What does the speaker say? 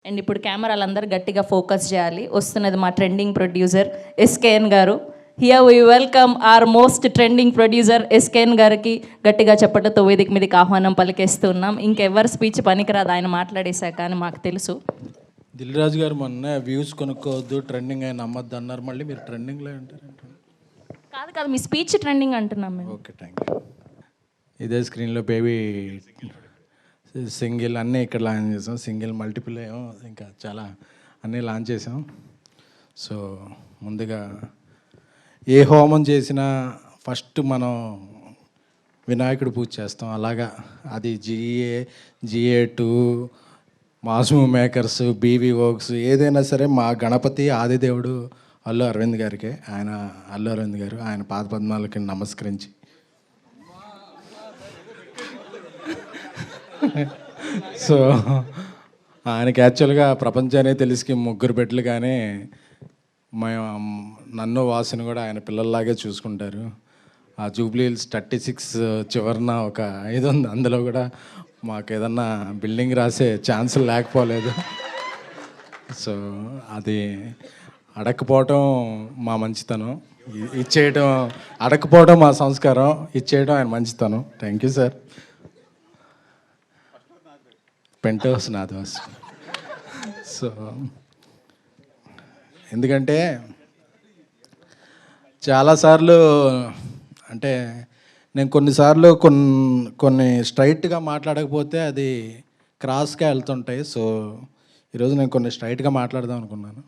And ఇప్పుడు కెమెరాలందరూ గట్టిగా focus చేయాలి. వస్తున్నది మా ట్రెండింగ్ ప్రొడ్యూసర్ ఎస్కేఎన్ గారు. Here we welcome our most trending producer SKN గారికి గట్టిగా చెప్పటంతో వేదిక మీదకి ఆహ్వానం పలికేస్తున్నాం. ఇంకెవరి స్పీచ్ పనికిరాదు, ఆయన మాట్లాడేశాక అని మాకు తెలుసు. దిల్ రాజు గారు మొన్న వ్యూస్ కొనుక్కోవద్దు, ట్రెండింగ్ అయిన నమ్మద్దు అన్నారు. మళ్ళీ మీరు ట్రెండింగ్లో అంటారు. కాదు కాదు, మీ స్పీచ్ ట్రెండింగ్ అంటున్నాం మేము. Okay, thank you. ఇదే స్క్రీన్లో బేబీ సింగిల్ అన్నీ ఇక్కడ లాంచ్ చేసాం. సింగిల్ మల్టిపుల్ ఏమో ఇంకా చాలా అన్నీ లాంచ్ చేసాం. సో ముందుగా ఏ హోమం చేసినా ఫస్ట్ మనం వినాయకుడు పూజ చేస్తాం. అలాగా అది GA2 మాస్మూ మేకర్స్, బీవీ వర్క్స్ ఏదైనా సరే మా గణపతి ఆదిదేవుడు అల్లు అరవింద్ గారికి, అల్లు అరవింద్ గారు ఆయన పాదపద్మాలకి నమస్కరించి సో ఆయనకి యాక్చువల్గా ప్రపంచాన్ని తెలిసి ముగ్గురు బిడ్డలు, కానీ నన్ను వాసుని కూడా ఆయన పిల్లల్లాగే చూసుకుంటారు. ఆ జూబ్లీ హిల్స్ 36 చివరన ఒక 5 ఉంది, అందులో కూడా మాకు ఏదన్నా బిల్డింగ్ రాసే ఛాన్సులు లేకపోలేదు. సో అది అడగకపోవటం మా మంచితనం, ఇచ్చేయటం అడగకపోవడం మా సంస్కారం, ఇచ్చేయడం ఆయన మంచితనం. Thank you sir. Penthouse నాది హౌస్. సో ఎందుకంటే చాలాసార్లు అంటే నేను కొన్నిసార్లు కొన్ని స్ట్రైట్గా మాట్లాడకపోతే అది క్రాస్గా వెళ్తుంటాయి. సో ఈరోజు నేను కొన్ని స్ట్రైట్గా మాట్లాడదాం అనుకున్నాను.